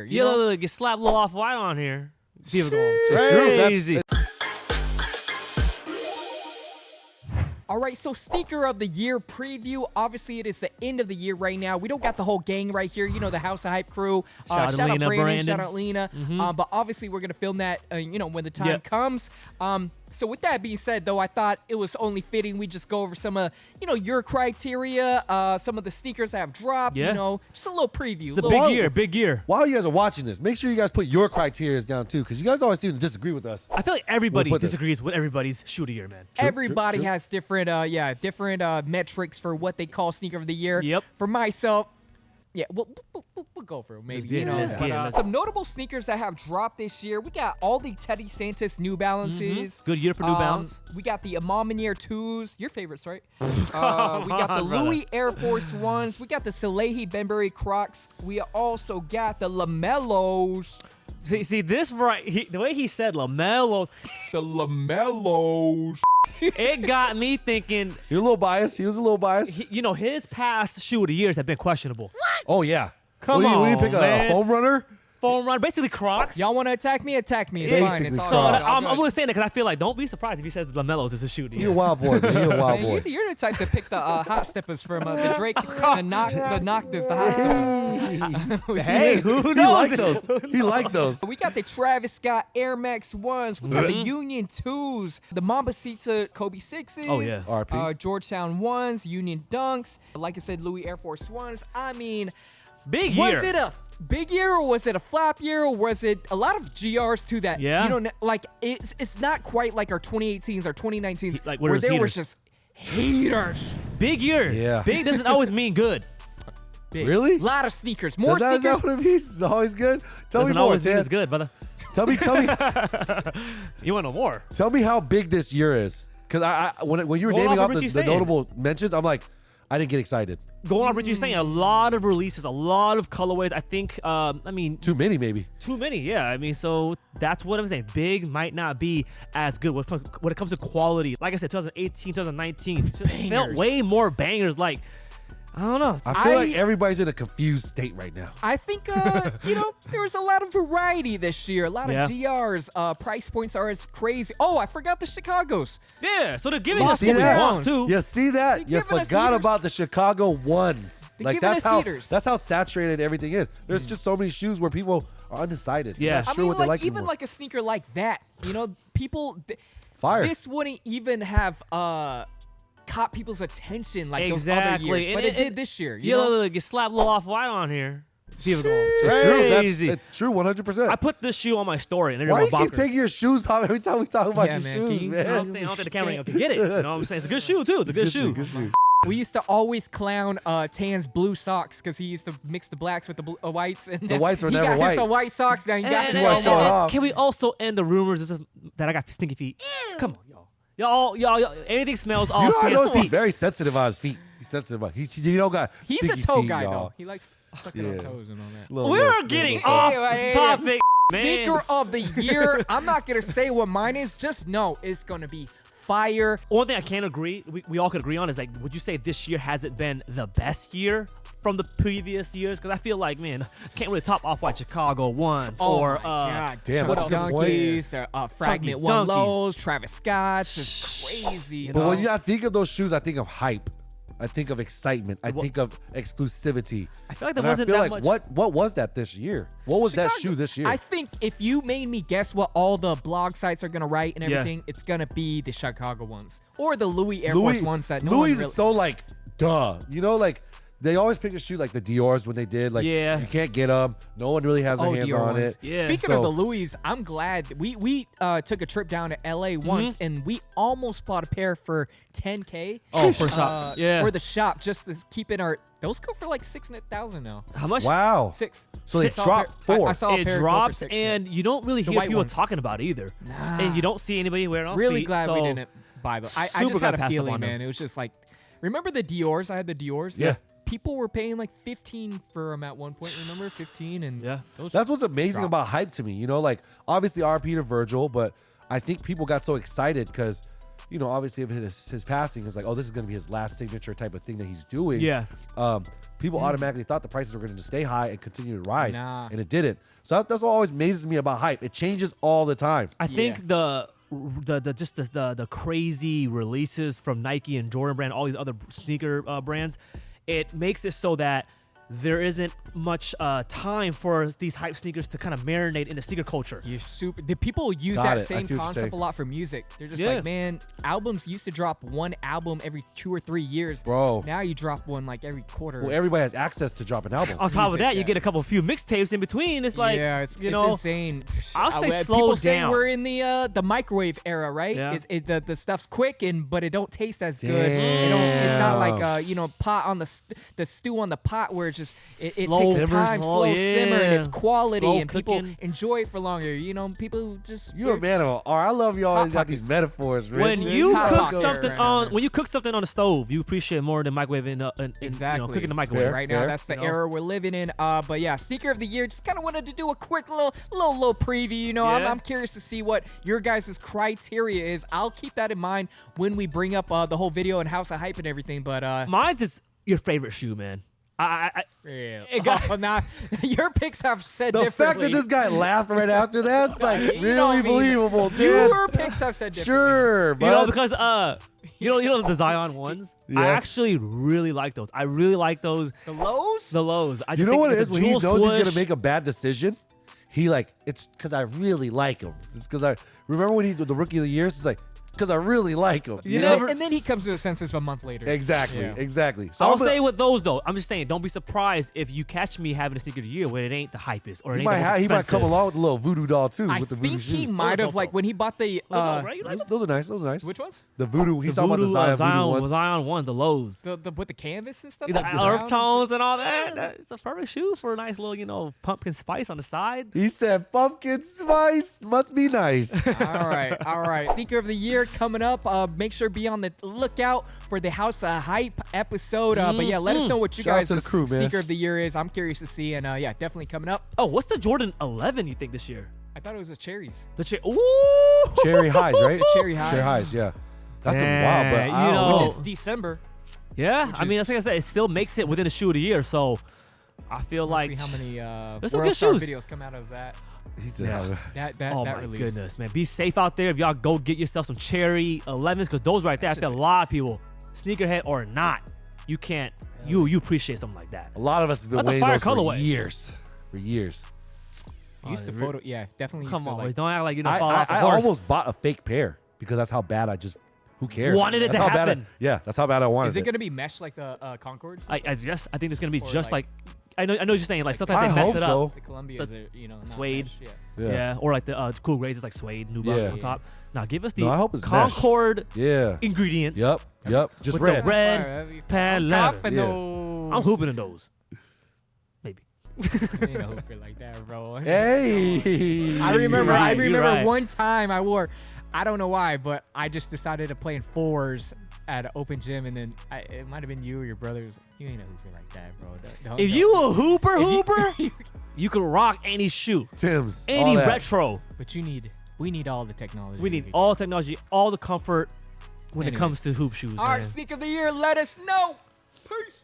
You know? Get slapped a little off-white on here. People going crazy. All right, so sneaker of the year preview. Obviously, it is the end of the year right now. We don't got the whole gang right here. You know, the House of Hype crew. Shout out Brandon. Shout out Lena. But obviously, we're going to film that, when the time comes. So with that being said, though, I thought it was only fitting we just go over some of, your criteria, some of the sneakers that have dropped, just a little preview. It's a big year. While you guys are watching this, make sure you guys put your criteria down, too, because you guys always seem to disagree with us. I feel like everybody disagrees with everybody's shoe of the year, man. Everybody has different, metrics for what they call sneaker of the year. Yep. For myself, we'll go for it, maybe. Some notable sneakers that have dropped this year. We got all the Teddy Santis New Balances. Good year for New Balance. We got the Amamanier 2s. Your favorites, right? We got the Louis Air Force 1s. We got the Salehi Benbury Crocs. We also got the LaMelos. See this right? The way he said LaMelos. The LaMelos. It got me thinking. You're a little biased. He was a little biased. His past shoe of the years have been questionable. What? Oh, yeah. Come on, What do you pick, man. a foam runner? Foam runner, basically Crocs. Y'all want to attack me? Attack me. It's fine. It's Basically all So good. I'm only saying that because I feel like don't be surprised if he says LaMelos is a shoe of the year. You're a wild boy, man. You're a wild Man, boy. you're the type to pick the hot steppers from the Drake, the Noctis, the hot steppers. Hey, who He knows? liked those. He liked those. We got the Travis Scott Air Max 1s. We got the Union 2s. The Mambasita Kobe 6s. Oh, yeah. RP. Georgetown 1s. Union Dunks. Like I said, Louis Air Force 1s. I mean, Big year. was it a big year or was it a flop year or was it a lot of GRs too that, it's not quite like our 2018s or 2019s Like where there was heaters. just haters. Big year. Yeah. Big doesn't always mean good. Big. Really? A lot of sneakers. More Is that sneakers. what it means? It's always good? Tell me Doesn't more, always mean Tan. it's good, brother. Tell me, You want to know more? tell me how big this year is. Because when you were Going naming off off of the Richie saying. notable mentions, I'm like, I didn't get excited. Going on, Richie's saying a lot of releases, a lot of colorways. I think, Too many, maybe. too many. Yeah, so that's what I'm saying. Big might not be as good when it comes to quality. Like I said, 2018, 2019, just felt Bangers. way more bangers. Like, I don't know. I feel like everybody's in a confused state right now. I think, there was a lot of variety this year. A lot of GRs. Price points are as crazy. Oh, I forgot the Chicagos. Yeah, so they're giving You us see what we that? want too. You see that? They're You giving us forgot heaters. about the Chicago ones. They're Like giving that's us how heaters. that's how saturated everything is. There's just so many shoes where people are undecided. Yeah. Not I sure mean, what they like even anymore. like a sneaker like that. People. Fire. This wouldn't even have caught people's attention like those other Exactly. years, but it did this year. Get slapped a little off-white on here. People going It's true. crazy. It's true, 100%. I put this shoe on my story, and Why everyone do you keep taking your shoes off every time we talk about Yeah, your man. shoes, Can you- I man? don't think the camera can get it. You know what I'm saying? It's a good shoe too. It's a good shoe. Good shoe. We used to always clown Tan's blue socks because he used to mix the blacks with the whites. And The whites were he never got white. his white socks. Now he got his You wanna show it off. Can we also end the rumors that I got stinky feet? Come on, y'all. Anything smells all You know, I know Tan's he's feet. very sensitive on his feet. He's sensitive on. He's got. He's a sticky toe feet, guy y'all. though. He likes sucking on toes and all that. We're getting off Hey, topic, man. Sneaker of the year. I'm not gonna say what mine is. Just know it's gonna be fire. One thing I can't agree, we all could agree on is like, would you say this year hasn't been the best year from the previous years? Because I feel like, man, can't really top Off-White Chicago ones Oh my God. damn, Chunky that's a good point. Donkeys, Fragment Chunky One Donkeys. Lows, Travis Scott's. It's crazy. You But know? when I think of those shoes, I think of hype. I think of excitement. I think of exclusivity. I feel like there And wasn't I feel that like much. what was that this year? What was that Chicago- shoe this year? I think if you made me guess what all the blog sites are gonna write and Yeah. everything, it's gonna be the Chicago ones or the Louis Air Force ones that no Louis one really. is so like duh. Like they always pick a shoe like the Dior's when they did. Like Yeah. you can't get them. No one really has their hands Dior on ones. it. Yeah. Speaking So- of the Louis, I'm glad we took a trip down to LA once and we almost bought a pair for $10K. Oh, for shop. Yeah. For the shop, just to keep in our. Those go for like 6,000 now. How much? Wow. 6. So they I saw a dropped pair- four. I saw a It pair go for drops, 6, and you don't really The hear white people ones. talking about it either. Nah. And you don't see anybody wearing off Really feet, glad so we didn't buy them. I super just had glad a passed up feeling, on them. man. It was just like, remember the Dior's? I had the Dior's. Yeah. People were paying like 15 for them at one point. Remember 15 and Yeah. those. That's what's amazing drop. about hype to me. Like obviously RP to Virgil, but I think people got so excited because obviously if his passing is like, oh, this is going to be his last signature type of thing that he's doing. Yeah. People automatically thought the prices were going to stay high and continue to rise, Nah. and it didn't. So that's what always amazes me about hype. It changes all the time. I think the crazy releases from Nike and Jordan brand, all these other sneaker brands, it makes it so that there isn't much time for these hype sneakers to kind of marinate in the sneaker culture. You're super. The people use Got that it. I same see what you're concept saying. a lot for music. They're just Yeah. like, man, albums used to drop one album every 2 or 3 years. Bro. Now you drop one like every quarter. Well, everybody has access to drop an album. On top of Music, that, you yeah. get a couple few mixtapes in between. It's like, yeah, it's you know, insane. I'll say People slow say down. we're in the microwave era, right? Yeah. The stuff's quick but it don't taste as good. It's not like pot on the stew on the pot where it's just it Slow takes simmer. time, Slow, slow simmer, and it's yeah. quality, Slow and people cooking. enjoy it for longer. People just You're a man of art. I love you always Hot got these metaphors, Rich. when Rich. you Hot cook pocket something right on now. when you cook something on the stove, you appreciate more than microwaving Exactly. cooking in the microwave. Fair. right now. That's the You know? era we're living in. But yeah, sneaker of the year. Just kind of wanted to do a quick little preview. Yeah. I'm curious to see what your guys' criteria is. I'll keep that in mind when we bring up the whole video and House of Hype and everything. But Mine's just your favorite shoe, man. I yeah. It got- Now your picks have said the fact differently. that this guy laughed right after that's like You really know what I mean? believable, dude. Your picks have said differently. Sure, you know, bud. because you know the Zion ones. Yeah. I actually really like those. I really like those. The lows. The lows. I You just know think what it the is when he knows jewel he's gonna swoosh- make a bad decision? It's because I really like him. It's because I remember when he did the Rookie of the Year. It's like because I really like him. You never- And then he comes to his senses a month later. Exactly, Yeah. exactly. So I'll I'm gonna- say with those though. I'm just saying, don't be surprised if you catch me having a sneaker of the year when it ain't the hypest or it he ain't might, the most he might come expensive. along with a little voodoo doll too. I with the voodoo think he shoes. might have dope, like though. when he bought the Right? You like Those are nice. Those are nice. which ones? The voodoo. He's the talking voodoo, about the Zion voodoo ones. Zion ones, the lows. The with the canvas and stuff. The like earth brown? tones and all that. It's a perfect shoe for a nice little, pumpkin spice on the side. He said pumpkin spice must be nice. All right. Sneaker of the year coming up. Make sure to be on the lookout for the House of Hype episode. But yeah, let us know what you Shout out guys' to the crew, man. sneaker of the year is. I'm curious to see, and yeah, definitely coming up. Oh, what's the Jordan 11 you think this year? I thought it was the cherries. Ooh! Cherry highs, right? Cherry highs. Cherry highs, yeah. That's the Yeah, wild, but you I don't know. Which know. is December. Yeah, Which I mean, is- like I said, it still makes it within the shoe of the year. So I feel Let's like see how many There's some World good Star shoes. videos come out of that. He said, Yeah. That oh that my release. goodness, man. Be safe out there. If y'all go get yourself some cherry 11s, because those right there, I That's feel a just- lot of people, sneakerhead or not, you can't, you appreciate something like that. A lot of us have been That's a waiting fire those for colorway. years. For years. I used to re- photo. Yeah, definitely. Come used to, on, like, boys. Don't act like you don't I, fall I, off the I horse. almost bought a fake pair because that's how bad I just. Who cares? Wanted it That's to how bad happen. yeah, that's how bad I wanted Is it gonna be mesh like the Concord? I guess I think it's gonna be Or just like- I know what you're saying. Like sometimes I they mess hope it up. so. The Columbia's are, not suede. mesh, yeah. Yeah. Or like the cool grades is like suede, new bucks Yeah. on top. Now give us the No, I hope it's mesh. Concord Yeah. ingredients. Yep. Just With red. the red That'd be pad I'm leather. copping Yeah. those. I'm hooping in those. Maybe. You know, hooper like that, bro. Hey. I remember. right, I you're remember right. one time I wore. I don't know why, but I just decided to play in fours at an open gym, and then it might have been you or your brothers. You ain't a hooper like that, bro. If you a hooper, you- you can rock any shoe, Tim's. any all that. retro. but we need all the technology. We need all technology, all the comfort when it Anyways. comes to hoop shoes, All right, man. sneak of the year. Let us know. Peace.